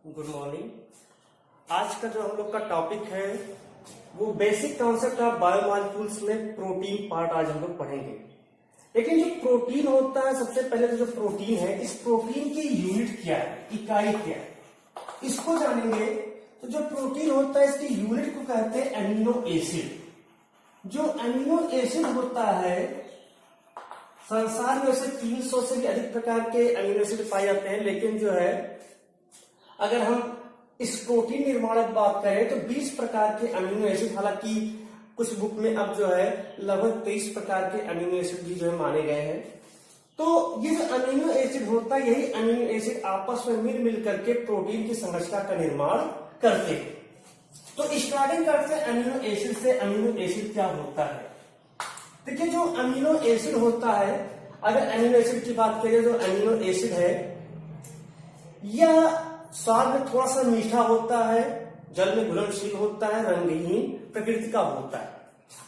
Good morning. आज का जो हम लोग का टॉपिक है वो बेसिक कॉन्सेप्ट ऑफ बायोमॉलिक्यूल्स में प्रोटीन पार्ट आज हम लोग पढ़ेंगे। लेकिन जो प्रोटीन होता है, सबसे पहले तो जो प्रोटीन है, इस प्रोटीन की यूनिट क्या है, इकाई क्या है, इसको जानेंगे। तो जो प्रोटीन होता है इसकी यूनिट को कहते हैं अमीनो एसिड। जो अमीनो एसिड होता है, संसार में से 300 से भी अधिक प्रकार के अमीनो एसिड पाए जाते हैं, लेकिन जो है अगर हम इस प्रोटीन निर्माण की बात करें तो 20 प्रकार के अमीनो एसिड, हालांकि कुछ बुक में अब जो है लगभग 23 प्रकार के अमीनो एसिड भी जो है माने गए हैं। तो ये जो अमीनो एसिड होता है, यही अमीनो एसिड आपस में मिल करके प्रोटीन की संरचना का निर्माण करते हैं। तो स्टार्टिंग करते हैं अमीनो एसिड से। अमीनो एसिड क्या होता है? देखिए, जो अमीनो एसिड होता है, अगर अमीनो एसिड की बात करें, जो अमीनो एसिड है यह स्वाद में थोड़ा सा मीठा होता है, जल में घुलनशील होता है, रंगहीन प्रकृति का होता है।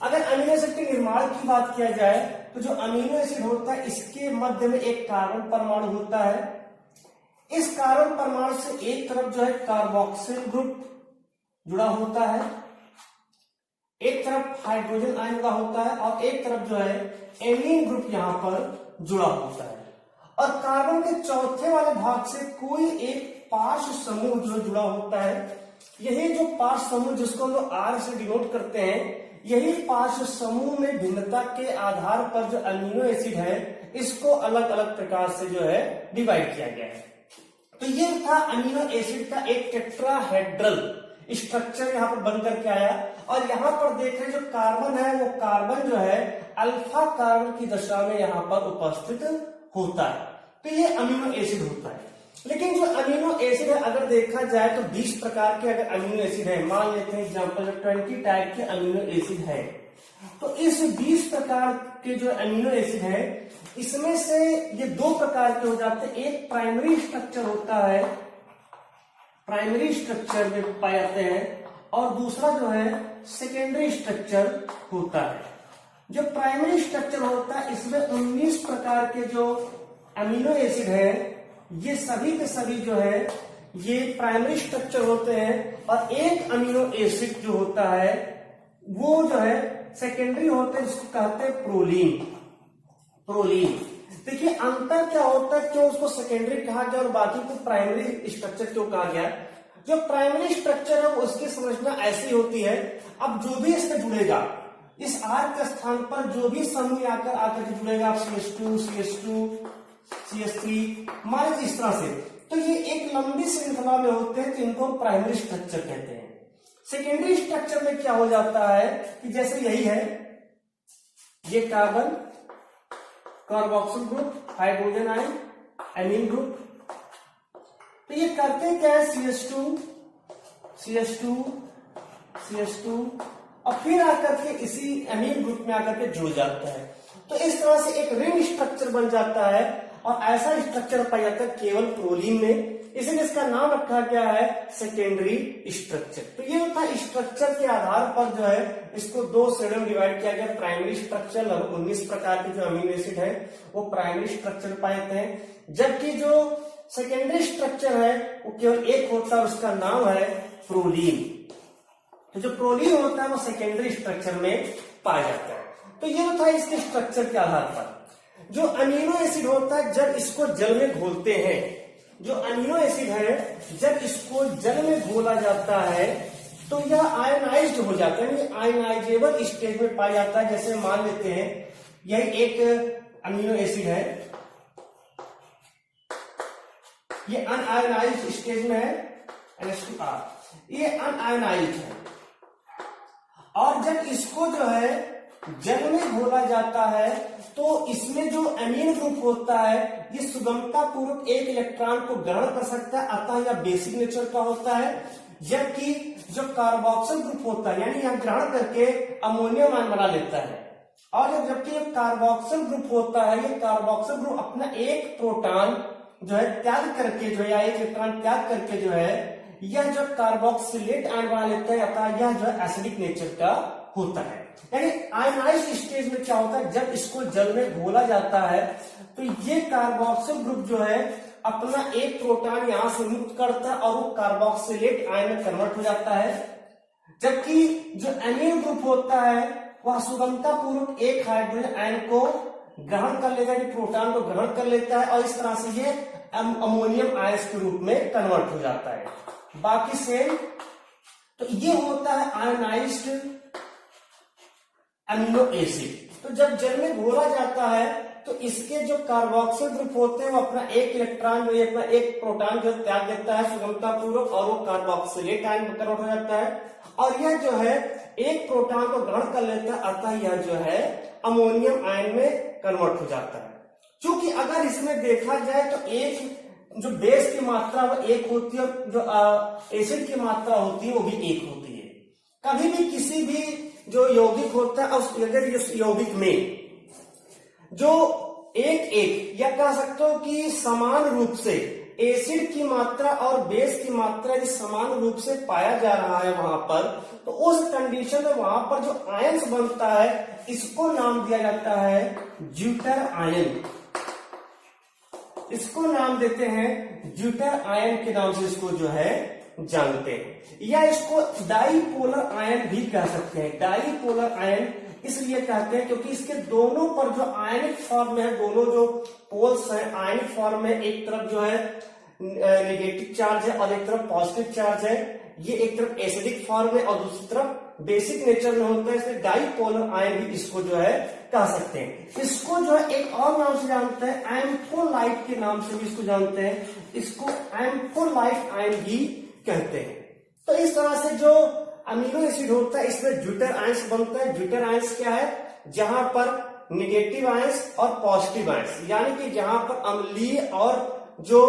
अगर अमीनो एसिड के निर्माण की बात किया जाए तो जो अमीनो एसिड होता है इसके मध्य में एक कार्बन परमाणु होता है। इस कार्बन परमाणु से एक तरफ जो है कार्बोक्सिल ग्रुप जुड़ा होता है, एक तरफ हाइड्रोजन आयन का होता है और एक तरफ जो है एमीन ग्रुप यहां पर जुड़ा होता है। और कार्बन के चौथे वाले भाग से कोई एक पार्श्व समूह जो जुड़ा होता है। यही जो पार्श्व समूह, जिसको हम लोग R से डिनोट करते हैं, यही पार्श्व समूह में भिन्नता के आधार पर जो अमीनो एसिड है इसको अलग अलग प्रकार से जो है डिवाइड किया गया है। तो ये था अमीनो एसिड का एक टेट्राहेड्रल स्ट्रक्चर यहाँ पर बनकर के आया। और यहाँ पर देख रहे जो कार्बन है, वो कार्बन जो है अल्फा कार्बन की दशा में यहाँ पर उपस्थित होता है। तो ये अमीनो एसिड होता है। लेकिन जो अमीनो एसिड है, अगर देखा जाए तो 20 प्रकार के अगर अमीनो एसिड है, मान लेते हैं एग्जांपल 20 टाइप के अमीनो एसिड है, तो इस 20 प्रकार के जो अमीनो एसिड है इसमें से ये 2 प्रकार के हो जाते हैं। एक प्राइमरी स्ट्रक्चर होता है, प्राइमरी स्ट्रक्चर में पाए जाते हैं, और दूसरा जो है सेकेंडरी स्ट्रक्चर होता है। जो प्राइमरी स्ट्रक्चर होता है इसमें 19 प्रकार के जो अमीनो एसिड है, ये सभी के सभी जो है ये प्राइमरी स्ट्रक्चर होते हैं। और एक अमीनो एसिड जो होता है वो जो है सेकेंडरी होते हैं, जिसको कहते हैं प्रोलीन। प्रोलीन, देखिए अंतर क्या होता है, क्यों उसको सेकेंडरी कहा गया और बाकी को प्राइमरी स्ट्रक्चर क्यों कहा गया? जो प्राइमरी स्ट्रक्चर है उसकी संरचना ऐसी होती है, अब जो भी इसमें जुड़ेगा, इस R के स्थान पर जो भी समूह आकर जुड़ेगा, CH2, CH2, CH3, मान लीजिए इस तरह से, तो ये एक लंबी श्रृंखला में होते हैं, तो इनको प्राइमरी स्ट्रक्चर कहते हैं। सेकेंडरी स्ट्रक्चर में क्या हो जाता है कि जैसे यही है, ये carbon, carboxyl group, hydrogen ion, amine group, तो ये करते क्या है, CH2, CH2, CH2, और फिर आकर के इसी एमीन ग्रुप में आकर के जुड़ जाता है। तो इस तरह से एक रिंग स्ट्रक्चर बन जाता है। और ऐसा स्ट्रक्चर पाया जाता है केवल प्रोलीन में, इसलिए इसका नाम रखा गया है सेकेंडरी स्ट्रक्चर। तो ये था स्ट्रक्चर के आधार पर जो है इसको 2 श्रेणियों में डिवाइड किया गया। प्राइमरी स्ट्रक्चर, लगभग 19 प्रकार के जो अमीनो एसिड है वो प्राइमरी स्ट्रक्चर पाए जाते हैं, जबकि जो सेकेंडरी स्ट्रक्चर है वो केवल एक होता है, उसका नाम है प्रोलीन। तो जो प्रोलीन होता है वो सेकेंडरी स्ट्रक्चर में पाया जाता है। तो ये था इसके स्ट्रक्चर के आधार पर। जो अमीनो एसिड होता है, जब इसको जल में घोलते हैं, जो अमीनो एसिड है जब इसको जल में घोला जाता है तो यह आयनाइज्ड हो जाता है, आयनाइजेबल स्टेज में पाया जाता है। जैसे मान लेते हैं यह एक अमीनो एसिड है, ये अनआयनाइज्ड स्टेज में है, NH2R, ये अनआयनाइज्ड है। और जब इसको जो है जल में घोला जाता है तो इसमें जो एमीन ग्रुप होता है ये सुगमता पूर्वक एक इलेक्ट्रॉन को ग्रहण कर सकता है, अतः यह बेसिक नेचर का होता है। जबकि जो कार्बोक्सिल ग्रुप होता है, यानी यह ग्रहण करके अमोनियम आयन बना लेता है। और जबकि कार्बोक्सिल ग्रुप होता है, ये कार्बोक्सिल ग्रुप अपना एक प्रोटॉन जो है त्याग करके जो है, या एक इलेक्ट्रॉन त्याग करके जो है यह जो कार्बोक्सिलेट आयन बना लेता है, अतः यह जो है एसिडिक नेचर का होता है। यानी आयनाइज्ड स्टेज में क्या होता है, जब इसको जल में घोला जाता है तो ये कार्बोक्सिल ग्रुप जो है अपना एक प्रोटॉन यहां से मुक्त करता है और वो कार्बोक्सिलेट आयन में कन्वर्ट हो जाता है, जबकि जो एमीन ग्रुप होता है वह सुगमता पूर्वक एक हाइड्रोजन आयन को ग्रहण कर लेता है, प्रोटॉन को ग्रहण कर लेता है और इस तरह से ये अमोनियम आयंस के रूप में कन्वर्ट हो जाता है। बाकी सेम तो ये होता है आयनाइज्ड अमीनो एसिड। तो जब जल में घोला जाता है तो इसके जो कार्बोक्सिल ग्रुप होते हैं वो अपना एक इलेक्ट्रॉन जो अपना एक प्रोटॉन जो त्याग देता है सुगमता पूर्वक और वो कार्बोक्सिलेट आयन में कन्वर्ट हो जाता है, और यह जो है एक प्रोटॉन को ग्रहण कर लेता है, अतः यह जो है अमोनियम आयन में कन्वर्ट हो जाता है। क्योंकि अगर इसमें देखा जाए तो एक जो बेस की मात्रा वो एक होती है, जो एसिड की मात्रा होती है वो भी एक होती है। कभी भी किसी भी जो यौगिक होता है उस यौगिक में जो एक या कह सकते हो कि समान रूप से एसिड की मात्रा और बेस की मात्रा यदि समान रूप से पाया जा रहा है वहां पर, तो उस कंडीशन में वहां पर जो आयंस बनता है इसको नाम दिया जाता है ज्यूटर आयन। इसको नाम देते हैं ज्यूटर आयन के नाम से इसको जो है जानते हैं, या इसको डाईपोलर आयन भी कह सकते हैं। डाईपोलर आयन इसलिए कहते हैं क्योंकि इसके दोनों पर जो आयनिक फॉर्म में है, दोनों जो पोल्स हैं आयनिक फॉर्म में, एक तरफ जो है नेगेटिव चार्ज है और एक तरफ पॉजिटिव चार्ज है। ये एक तरफ एसिडिक फॉर्म है और दूसरी तरफ बेसिक नेचर में होता है, इसलिए डाईपोलर आयन भी इसको जो है कह सकते हैं। इसको जो है एक और नाम से जानते हैं, एम्फोलाइट के नाम से भी इसको जानते हैं, इसको एम्फोलाइट आयन भी कहते हैं। तो इस तरह से जो अमीनो एसिड होता है इसमें ज्यूटर आयंस बनता है। ज्यूटर आयंस क्या है? जहां पर निगेटिव आयंस और पॉजिटिव आयंस, यानी कि जहां पर अम्लीय और जो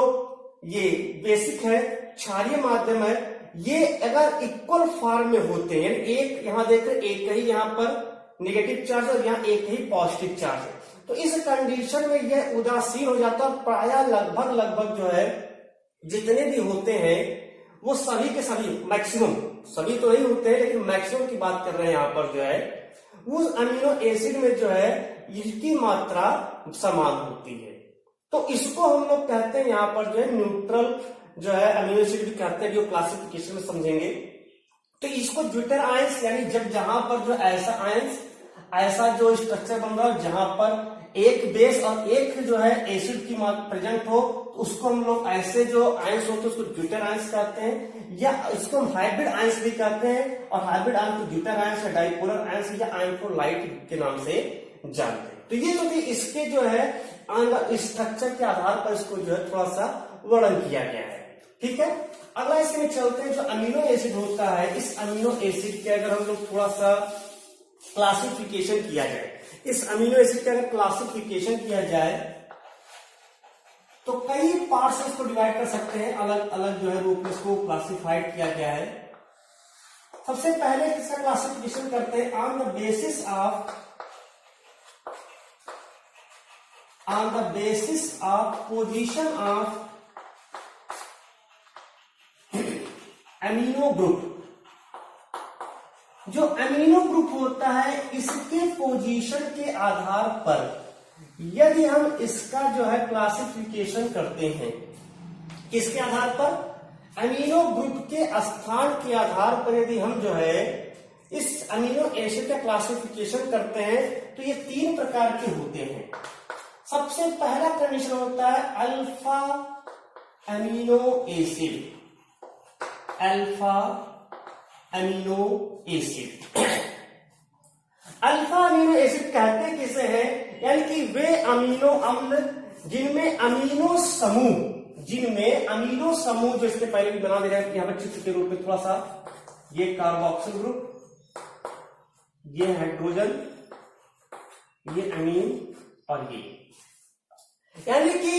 ये बेसिक है क्षारीय माध्यम है, ये अगर इक्वल फॉर्म में होते हैं, एक यहां देख रहे एक ही यहां पर निगेटिव चार्ज और यहाँ एक ही पॉजिटिव चार्ज है, तो इस कंडीशन में यह उदासीन हो जाता है और प्रायः लगभग जो है जितने भी होते हैं वो सभी के सभी मैक्सिमम, सभी तो नहीं होते हैं लेकिन मैक्सिमम की बात कर रहे हैं यहाँ पर जो है, उस अमीनो एसिड में जो है इसकी मात्रा समान होती है। तो इसको हम लोग कहते हैं यहाँ पर जो है न्यूट्रल जो है अमीनो एसिड भी कहते हैं, जो क्लासिफिकेशन में समझेंगे। तो इसको ज्यूटर आयंस, यानी जब जहां पर जो ऐसा आयंस, ऐसा जो स्ट्रक्चर बन रहा है जहां पर एक बेस और एक जो है एसिड की मात्रा प्रेजेंट हो, तो उसको हम लोग ऐसे जो आयंस होते हैं उसको ज्यूटर आयंस कहते हैं, या इसको हम हाइब्रिड आयंस भी कहते हैं, और हाइब्रिड आयंस को ज्यूटर आयंस या डाईपोलर आयंस या आयनफोलाइट के नाम से जानते हैं। तो ये जो कि इसके जो है स्ट्रक्चर के आधार पर इसको जो है थोड़ा सा वर्णन किया गया है। ठीक है, अगला इसमें चलते हैं। जो अमीनो एसिड होता है, इस अमीनो एसिड के अगर हम लोग थोड़ा सा क्लासिफिकेशन किया जाए, इस अमीनो एसिड का अगर क्लासिफिकेशन किया जाए तो कई पार्ट्स से इसको डिवाइड कर सकते हैं, अलग अलग जो है रूप में इसको क्लासिफाइड किया गया है। सबसे पहले इसका क्लासिफिकेशन करते हैं on the basis of position of amino group. जो अमीनो ग्रुप होता है इसके पोजीशन के आधार पर यदि हम इसका जो है क्लासिफिकेशन करते हैं, किसके आधार पर? अमीनो ग्रुप के स्थान के आधार पर यदि हम जो है इस अमीनो एसिड का क्लासिफिकेशन करते हैं तो ये तीन प्रकार के होते हैं। सबसे पहला कंडीशन होता है alpha amino acid. Alpha amino acid, alpha amino acid कहते किसे हैं? यानी कि वे अमीनो अम्ल जिनमें अमीनो समूह जो इसके पहले भी बना दे रहे हैं यहां पर चित्र के रूप में थोड़ा सा, ये कार्बोक्सिल ग्रुप, ये हाइड्रोजन, ये अमीन और ये, यानी कि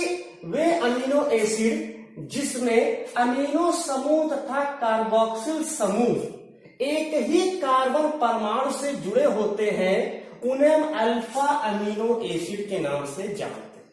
वे अमीनो एसिड जिसमें अमीनो समूह तथा कार्बोक्सिल समूह एक ही कार्बन परमाणु से जुड़े होते हैं, उन्हें हम अल्फा अमीनो एसिड के नाम से जानते हैं।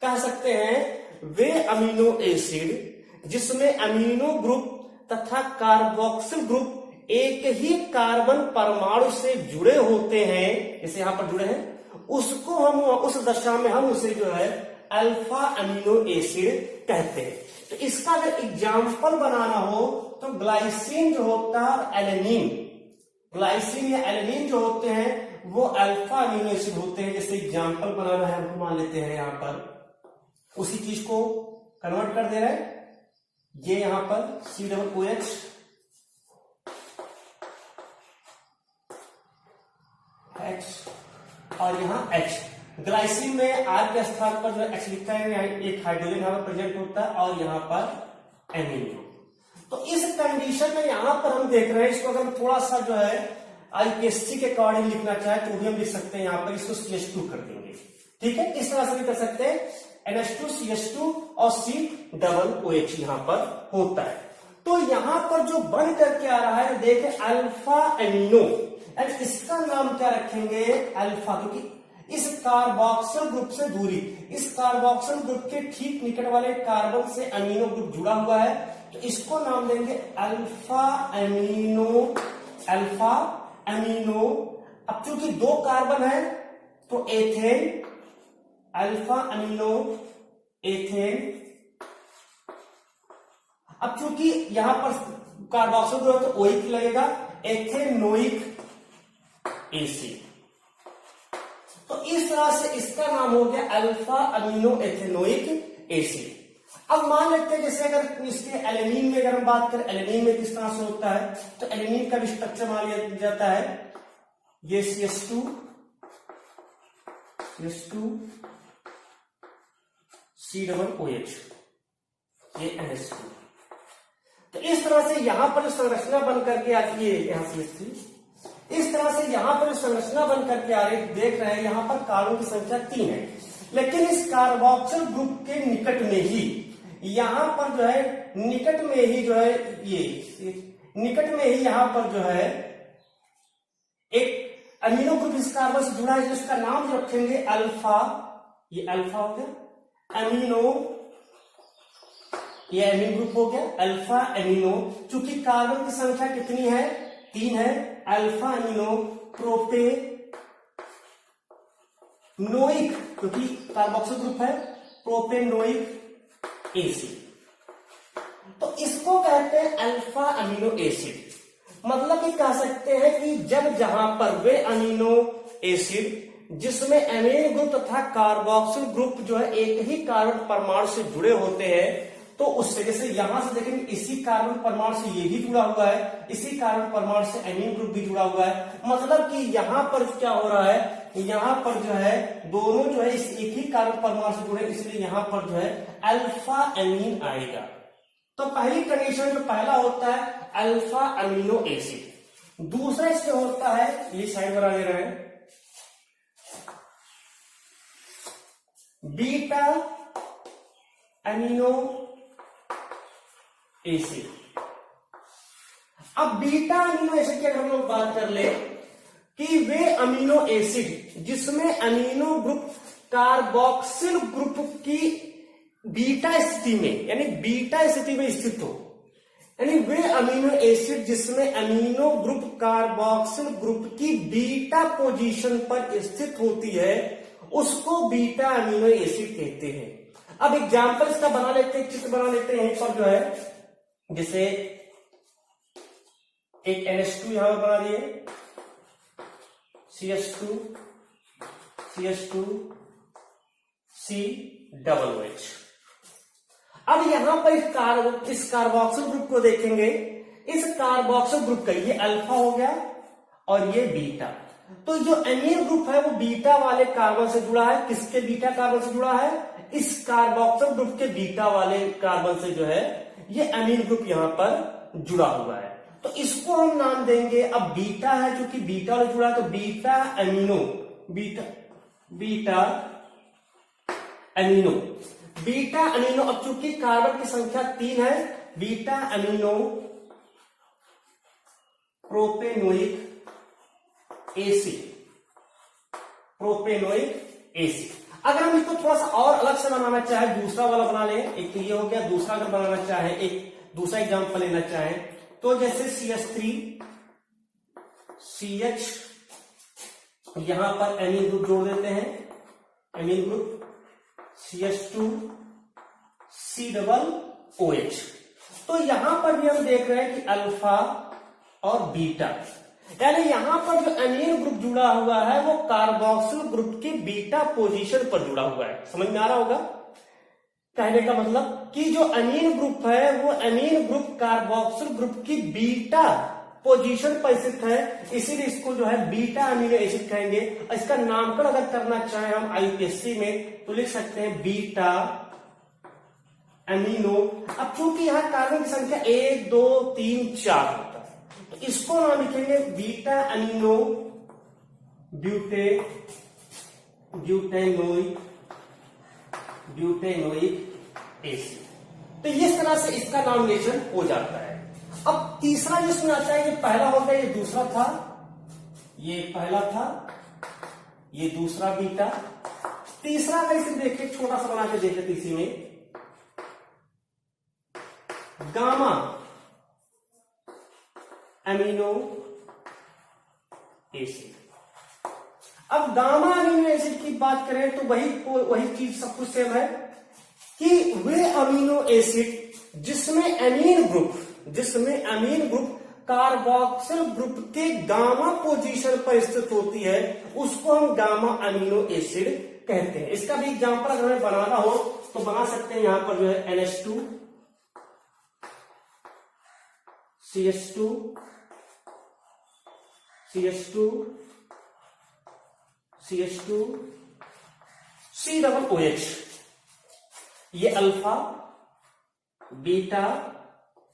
कह सकते हैं वे अमीनो एसिड जिसमें अमीनो ग्रुप तथा कार्बोक्सिल ग्रुप एक ही कार्बन परमाणु से जुड़े होते हैं, जैसे यहां पर जुड़े हैं, उसको हम उस दशा में हम उसे जो है अल्फा अमीनो एसिड कहते हैं। तो इसका अगर एग्जाम्पल बनाना हो तो ग्लाइसिन जो होता है और एलेनिन, ग्लाइसिन या एलेनिन जो होते हैं वो अल्फा अमीनो एसिड होते हैं। जैसे एग्जाम्पल बनाना है हमको, मान लेते हैं यहां पर उसी चीज को कन्वर्ट कर दे रहे हैं। ये यहां पर COOH H और यहां H। ग्लाइसिन में R के स्थान पर जो H लिखा है, यहाँ एक हाइड्रोजन यहां पर प्रेजेंट होता है और यहां पर एमिनो। तो इस कंडीशन में यहां पर हम देख रहे हैं, इसको अगर हम थोड़ा सा जो है IPSC के अकॉर्डिंग लिखना चाहे तो भी हम लिख सकते हैं। यहां पर इसको CH2 कर देंगे, ठीक है। इस तरह से भी कर सकते हैं, NH2 CH2 और COOH यहां पर होता है। तो यहां पर जो बन करके आ रहा है देखें अल्फा एमिनो, एंड इसका नाम क्या रखेंगे अल्फा, क्योंकि इस कार्बोक्सिल ग्रुप से दूरी, इस कार्बोक्सिल ग्रुप के ठीक निकट वाले कार्बन से अमीनो ग्रुप जुड़ा हुआ है, तो इसको नाम देंगे अल्फा एमिनो, अल्फा एमिनो। अब चूंकि दो कार्बन है तो एथेन, अल्फा अमीनो एथेन। अब चूंकि यहां पर कार्बोक्सिल ग्रुप है तो ओइक लगेगा, एथेनोइक एसिड। तो इस तरह से इसका नाम हो गया अल्फा अमीनो एथेनोइक एसिड। अब मान लेते हैं जैसे अगर इसके एलेनिन में अगर हम बात करें, एलेनिन में किस तरह से होता है, तो एलेनिन का भी स्ट्रक्चर मान लिया जाता है, ये CH2 COOH, ये NH2। तो इस तरह से यहां पर जो संरचना बन करके आती है, यहां CH3, इस तरह से यहां पर जो संरचना बन करके आ रही देख रहे हैं, यहां पर कार्बन की संख्या 3 है, लेकिन इस कार्बोक्सिल ग्रुप के निकट में ही, यहां पर जो है निकट में ही जो है, ये निकट में ही यहां पर जो है एक अमीनो ग्रुप इस कार्बन से जुड़ा है, जिसका नाम जो रखेंगे अल्फा, ये अल्फा हो गया, अमीनो, ये एमिनो ग्रुप हो गया अल्फा एमिनो। चूंकि कार्बन की संख्या कितनी है, 3 है, अल्फा एमिनो प्रोपेनोइक, क्योंकि कार्बोक्सिल ग्रुप है, प्रोपेनोइक एसिड। तो इसको कहते हैं अल्फा अमीनो एसिड। मतलब कि कह सकते हैं कि जब जहां पर वे अमीनो एसिड जिसमें एमिनो ग्रुप तथा कार्बोक्सिल ग्रुप जो है एक ही कार्बन परमाणु से जुड़े होते हैं, तो उससे जैसे यहां से देखेंगे इसी कार्बन परमाणु से ये भी जुड़ा हुआ है, इसी कार्बन परमाणु से एमीन ग्रुप भी जुड़ा हुआ है, मतलब कि यहां पर क्या हो रहा है, यहां पर जो है दोनों जो है इस एक ही कार्बन परमाणु से जुड़े, इसलिए यहां पर जो है अल्फा एमीन आएगा। तो पहली कंडीशन जो पहला होता है अल्फा अमीनो एसिड। दूसरा इससे होता है, ये साइड बना दे रहे हैं, बीटा अमीनो एसिड। अब बीटा अमीनो एसिड की अगर हम लोग बात कर ले कि वे अमीनो एसिड जिसमें अमीनो ग्रुप कार्बोक्सिल ग्रुप की बीटा स्थिति में, यानी बीटा स्थिति में स्थित हो, यानी वे अमीनो एसिड जिसमें अमीनो ग्रुप कार्बोक्सिल ग्रुप की बीटा पोजीशन पर स्थित होती है, उसको बीटा अमीनो एसिड कहते हैं। अब एग्जांपल इसका बना लेते हैं, चित्र बना लेते हैं पर जो है, जैसे एक NH2 यहां पर बना दिए, CH2 COOH। अब यहां पर इस कार्बोक्सिल ग्रुप को देखेंगे, इस कार्बोक्सिल ग्रुप का ये अल्फा हो गया और ये बीटा। तो जो एमीन ग्रुप है वो बीटा वाले कार्बन से जुड़ा है, किसके बीटा कार्बन से जुड़ा है, इस कार्बोक्सिल ग्रुप के बीटा वाले कार्बन से जो है ये एमीन ग्रुप यहां पर जुड़ा हुआ है। तो इसको हम नाम देंगे, अब बीटा है क्योंकि बीटा वाले जुड़ा है, तो beta amino, beta amino, beta amino. अब चूंकि कार्बन की संख्या 3 है, beta amino propanoic acid, propanoic acid. अगर हम इसको थोड़ा सा और अलग से बनाना चाहे, दूसरा वाला बना ले, एक तो ये हो गया, दूसरा अगर बनाना चाहे, एक दूसरा एग्जांपल लेना चाहे, तो जैसे CH3 CH, यहां पर एमीन ग्रुप जोड़ देते हैं, एमीन ग्रुप CH2 COOH। तो यहां पर भी हम देख रहे हैं कि अल्फा और बीटा, यानी यहां पर जो अमीन ग्रुप जुड़ा हुआ है वो कार्बोक्सिल ग्रुप की बीटा पोजीशन पर जुड़ा हुआ है। समझ में आ रहा होगा कहने का मतलब कि जो अमीन ग्रुप है वो अमीन ग्रुप कार्बोक्सिल ग्रुप की बीटा पोजीशन पर स्थित है, इसीलिए इसको जो है बीटा अमीनो एसिड कहेंगे। इसका नामकरण अगर करना चाहे हम आईपीएससी में तो लिख सकते हैं बीटा अमीनो। अब चूंकि यहां कार्बन की संख्या 1 2 3 4 होता है तो इसको नाम लिखेंगे बीटा अमीनो ब्यूटेनोइक एसिड। तो इस तरह से इसका नॉमिनेशन हो जाता है। अब तीसरा जिसमें आता है, ये पहला हो गया, ये दूसरा था, ये पहला था, ये दूसरा बीटा। तीसरा कैसे देखें, छोटा सा बना के देख लेते इसी में, गामा अमीनो एसिड। अब गामा अमीनो एसिड की बात करें तो वही चीज सब कुछ सेम है कि वे अमीनो एसिड जिसमें अमीन ग्रुप कार्बोक्सिल ग्रुप के गामा पोजीशन पर स्थित होती है उसको हम गामा अमीनो एसिड कहते हैं। इसका भी एग्जांपल अगर हमें बनाना हो तो बना सकते हैं। यहां पर जो है NH2 CH2 COOH, ये अल्फा बीटा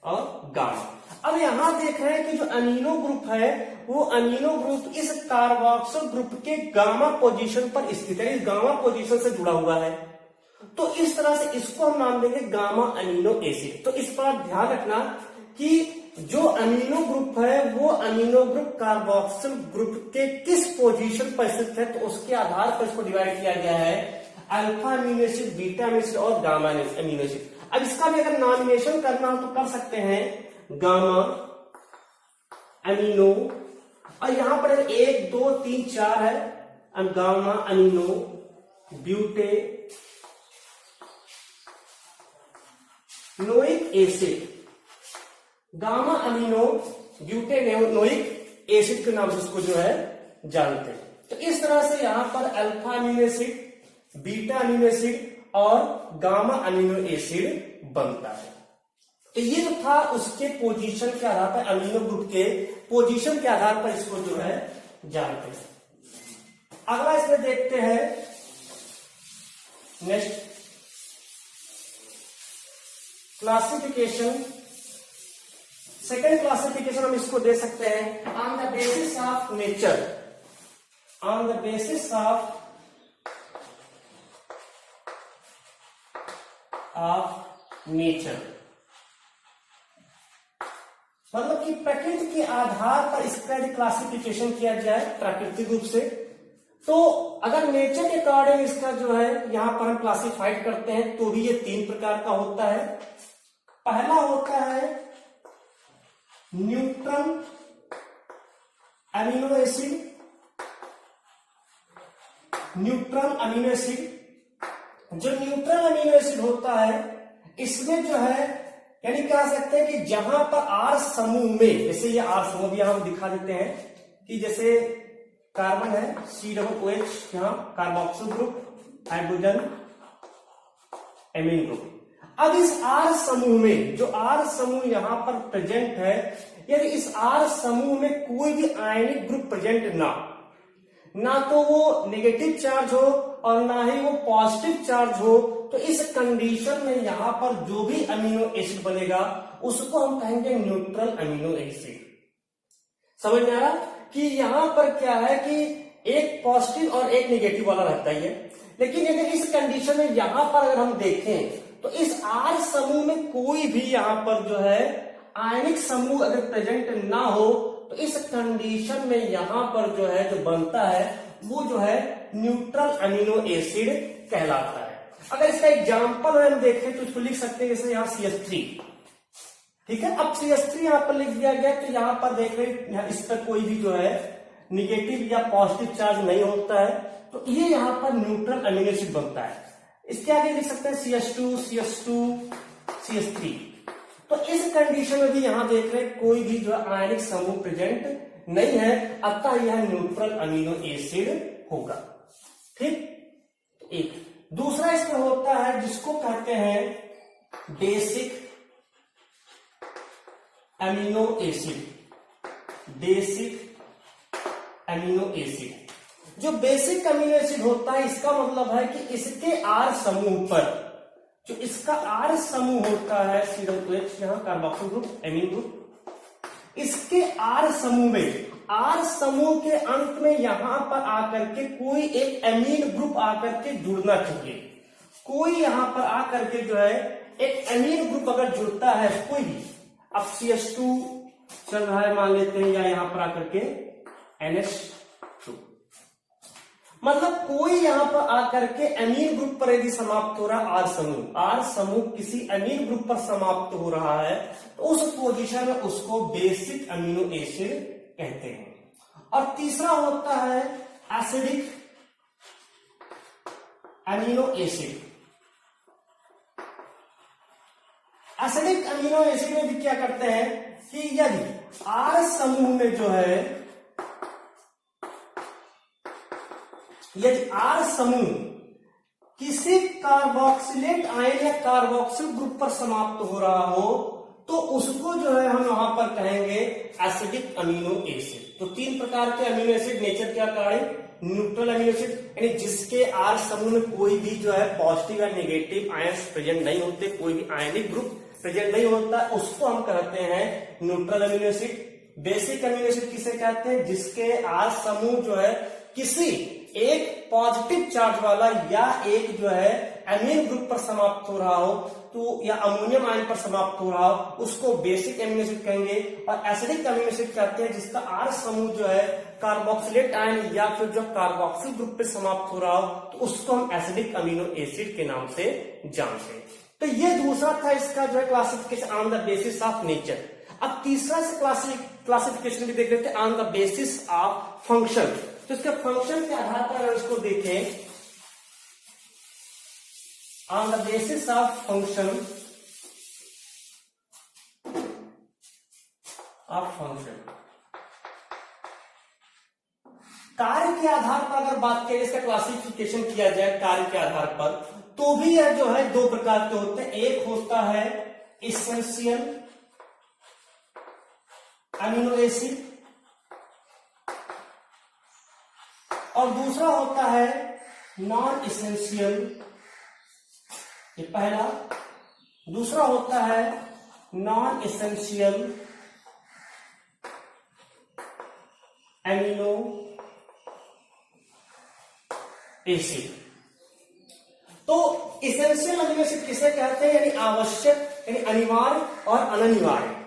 और गामा। अब यहां देख रहे हैं कि जो अमीनो ग्रुप है वो अमीनो ग्रुप इस कार्बोक्सिल ग्रुप के गामा पोजीशन पर स्थित है, इस गामा पोजीशन से जुड़ा हुआ है। तो इस तरह से इसको हम नाम देंगे गामा अमीनो एसिड। तो इस पर ध्यान रखना कि जो अमीनो ग्रुप है वो अमीनो ग्रुप कार्बोक्सिल ग्रुप के किस पोजीशन पर स्थित है तो उसके आधार पर इसको डिवाइड किया गया है alpha amino acid, beta amino acid और गामा अमीनो एसिड। अब इसका भी अगर नॉमिनेशन करना हो तो कर सकते हैं गामा अमीनो, और यहां पर 1 2 3 4 है, gamma amino butanoic acid, gamma amino butanoic acid के नाम से इसको जो है जानते हैं। तो इस तरह से यहां पर alpha amino acid, beta amino acid और गामा अमीनो एसिड बनता है। तो ये जो था उसके पोजीशन के आधार पर, अमीनो ग्रुप के पोजीशन के आधार पर इसको जो है जानते हैं। अगला इसमें देखते हैं नेक्स्ट क्लासिफिकेशन। सेकेंड क्लासिफिकेशन हम इसको दे सकते हैं on the basis of nature, on the basis of nature, मतलब कि प्रकृति के आधार पर इसका यदि क्लासिफिकेशन किया जाए प्राकृतिक रूप से, तो अगर नेचर के अकॉर्डिंग इसका जो है यहां पर हम क्लासिफाइड करते हैं तो भी ये 3 प्रकार का होता है। पहला होता है neutral amino acid, neutral amino acid. जो न्यूट्रल अमीनो एसिड होता है इसमें जो है यानी कह सकते हैं कि जहां पर R समूह में, जैसे ये R समूह भी हम दिखा देते हैं कि जैसे कार्बन है COOH, यहां carboxyl group, hydrogen amine group. अब इस R समूह में, जो R समूह यहां पर प्रेजेंट है, यदि इस R समूह में कोई भी आयनिक ग्रुप प्रेजेंट ना तो वो नेगेटिव चार्ज हो और ना ही वो पॉजिटिव चार्ज हो, तो इस कंडीशन में यहां पर जो भी अमीनो एसिड बनेगा उसको हम कहेंगे न्यूट्रल अमीनो एसिड। समझ में आ रहा कि यहां पर क्या है कि एक पॉजिटिव और एक नेगेटिव वाला रहता ही है, लेकिन अगर इस कंडीशन में यहां पर अगर हम देखें तो इस R समूह में कोई भी यहां पर जो है आयनिक समूह अगर प्रेजेंट ना हो तो इस कंडीशन में यहां पर जो है जो बनता है वो जो है न्यूट्रल अमीनो एसिड कहलाता है। अगर इसका एग्जांपल हम देखें तो इसको लिख सकते हैं जैसे यहां CH3, ठीक है। अब CH3 यहां पर लिख दिया गया तो यहां पर देख रहे इस पर कोई भी जो है निगेटिव या पॉजिटिव चार्ज नहीं होता है, तो ये यहां पर न्यूट्रल अमीनो एसिड बनता है। इसके आगे लिख सकते हैं CH2, CH2, CH3। तो इस कंडीशन में भी यहां देख रहे हैं कोई भी जो आयनिक समूह प्रेजेंट नहीं है, अतः यह न्यूट्रल अमीनो एसिड होगा। ठीक, एक दूसरा इसमें होता है जिसको कहते हैं basic amino acid. Basic amino acid, जो बेसिक अमीनो एसिड होता है इसका मतलब है कि इसके R समूह पर, जो इसका R समूह होता है CH2, यहां कार्बोक्सिल ग्रुप, एमीन ग्रुप, इसके R समूह में, R समूह के अंत में यहां पर आकर के कोई एक एमीन ग्रुप आकर के जुड़ना चाहिए। कोई यहां पर आकर के जो है एक एमीन ग्रुप अगर जुड़ता है कोई भी, अब CH2 चल रहा है मान लेते हैं, या यहां पर आकर के NH2, मतलब कोई यहां पर आकर के एमीन ग्रुप पर यदि समाप्त हो रहा है R समूह किसी एमीन ग्रुप पर समाप्त हो रहा है, तो उस पोजीशन में उसको बेसिक अमीनो एसिड कहते हैं। और तीसरा होता है acidic amino acid. Acidic amino acid में भी क्या करते हैं कि यदि R समूह में जो है, यदि R समूह किसी कार्बोक्सिलेट आयन या कार्बोक्सिल ग्रुप पर समाप्त हो रहा हो, तो उसको जो है हम वहां पर कहेंगे एसिडिक अमीनो एसिड। तो तीन प्रकार के अमीनो एसिड नेचर क्या कार्य, न्यूट्रल अमीनो एसिड, यानी जिसके R समूह में कोई भी जो है पॉजिटिव या नेगेटिव आयंस प्रेजेंट नहीं होते, कोई भी आयनिक ग्रुप प्रेजेंट नहीं होता, उसको हम कहते हैं neutral amino acid. Basic amino acid किसे कहते हैं, जिसके R समूह जो है किसी एक पॉजिटिव चार्ज वाला या एक जो है एमीन ग्रुप पर समाप्त हो रहा हो, तो या अमोनियम आयन पर समाप्त हो रहा हो, उसको बेसिक अमीनो एसिड कहेंगे। और एसिडिक अमीनो एसिड कहते हैं जिसका R समूह जो है कार्बोक्सिलेट आयन या फिर जो कार्बोक्सिल ग्रुप पे समाप्त हो रहा हो, तो उसको हम एसिडिक अमीनो एसिड के नाम से जानते हैं। तो ये दूसरा था इसका जो है classification on the basis of nature. अब तीसरा से क्लासिफिकेशन भी देख लेते हैं on the basis of function. तो इसके फंक्शन के आधार पर अगर इसको देखें, on the basis of function कार्य के आधार पर अगर बात करें, इसका क्लासिफिकेशन किया जाए कार्य के आधार पर, तो भी यह जो है दो प्रकार के होते हैं। एक होता है इसेंशियल अमीनो एसिड और दूसरा होता है नॉन इसेंशियल, ये पहला। दूसरा होता है नॉन इसेंशियल एमिनो एसिड। तो इसेंशियल अमीनो एसिड किसे कहते हैं, यानी आवश्यक, यानी अनिवार्य और अननिवार्य।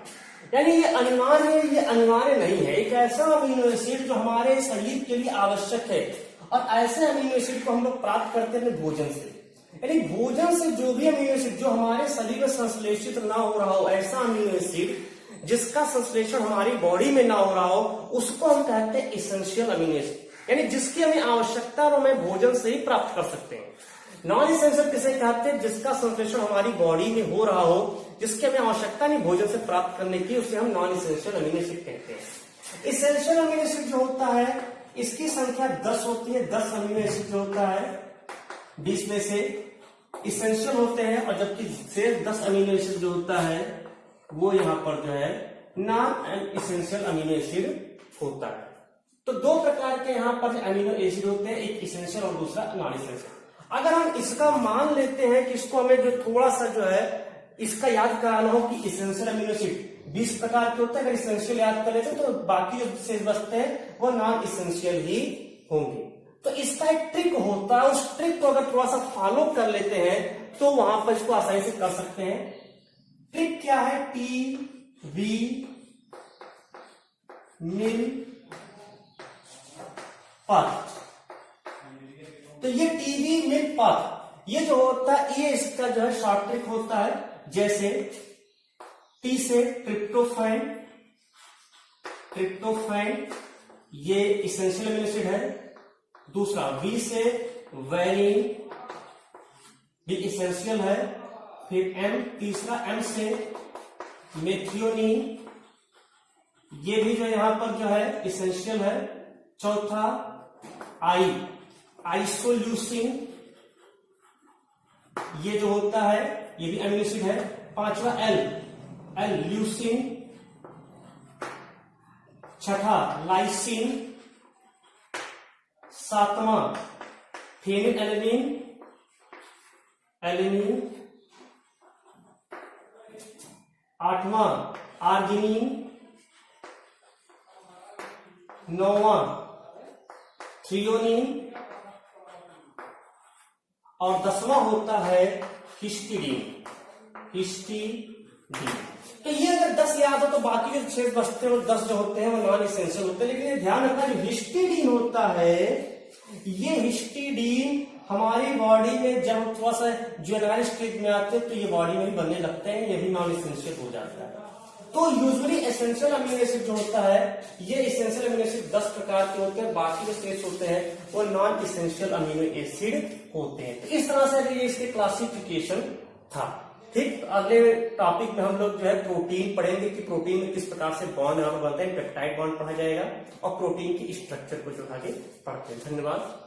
यानी ये अनिवार्य है, ये अनिवार्य नहीं है। एक ऐसा अमीनो एसिड जो हमारे शरीर के लिए आवश्यक है, और ऐसे अमीनो एसिड को हम लोग प्राप्त करते हैं भोजन से। यानी भोजन से जो भी अमीनो एसिड जो हमारे शरीर में संश्लेषित ना हो रहा हो, ऐसा अमीनो एसिड जिसका संश्लेषण हमारी बॉडी में ना हो रहा हो, उसको हम कहते हैं इसेंशियल अमीनो एसिड, यानी जिसकी हमें आवश्यकता और हमें भोजन से ही प्राप्त कर सकते हैं। नॉन इसेंशियल किसे कहते हैं, जिसका संश्लेषण हमारी बॉडी में हो रहा हो, जिसकी हमें आवश्यकता नहीं भोजन से प्राप्त करने की, उसे हम नॉन इसेंशियल अमीनो एसिड कहते हैं। इसेंशियल अमीनो एसिड जो होता है इसकी संख्या 10 होती है। 10 अमीनो एसिड जो होता है 20 में से इसेंशियल होते हैं, और जबकि शेष 10 अमीनो एसिड जो होता है वो यहाँ पर जो है नॉन इसेंशियल अमीनो एसिड होता है। तो दो प्रकार के यहाँ पर अमीनो एसिड होते हैं, एक इसेंशियल और दूसरा नॉन इसेंशियल। अगर हम इसका मान लेते हैं कि इसको हमें जो थोड़ा सा जो है इसका याद कराना हो कि इसेंशियल अमीनो एसिड 20 प्रकार के होते हैं, अगर इसेंशियल याद कर लेते हैं तो बाकी जो शेष बचते हैं वो नॉन इसेंशियल ही होंगे। तो इसका एक ट्रिक होता है, उस ट्रिक को अगर थोड़ा सा फॉलो कर लेते हैं तो वहां पर इसको आसानी से कर सकते हैं। ट्रिक क्या है, टी-वी मिल पाथ। तो ये टीवी मिल पाथ ये जो होता है, ये इसका जो है शॉर्ट ट्रिक होता है। जैसे टी से ट्रिप्टोफैन, ये इसेंशियल अमीनो एसिड है। दूसरा वी से वेलिन, भी इसेंशियल है। फिर एम, तीसरा एम से मेथियोनीन, ये भी जो यहां पर जो है इसेंशियल है। चौथा आई, आइसोल्यूसिन, ये जो होता है ये भी अमीनो एसिड है। पांचवा एल, एल ल्यूसिन। छठा लाइसिन। सातवां फेनिल एलेनिन, एलेनिन। आठवां आर्जिनिन। नौवां थ्रियोनिन और 10वां होता है हिस्टीडीन, हिस्टीडीन। तो ये अगर 10 याद हो तो बाकी जो 6 बचते हैं वो 10 जो होते हैं वो नॉन इसेंशियल होते हैं। लेकिन ये ध्यान रखना जो हिस्टीडीन होता है, ये हिस्टीडीन हमारी बॉडी में जब थोड़ा सा जुवेनाइल स्टेज में आते हैं तो ये बॉडी में भी बनने लगते हैं, ये भी नॉन इसेंशियल हो जाता है। तो यूजुअली एसेंशियल अमीनो एसिड जो होता है, ये एसेंशियल अमीनो एसिड 10 प्रकार के होते हैं, बाकी जो शेष होते हैं वो नॉन एसेंशियल अमीनो एसिड होते हैं। तो इस तरह से ये इसके क्लासिफिकेशन था। ठीक, तो अगले टॉपिक में हम लोग जो है प्रोटीन पढ़ेंगे कि प्रोटीन में किस प्रकार से बॉन्ड बनते हैं, पेप्टाइड बॉन्ड पढ़ा जाएगा और प्रोटीन की स्ट्रक्चर को जो आगे पढ़ते हैं। धन्यवाद।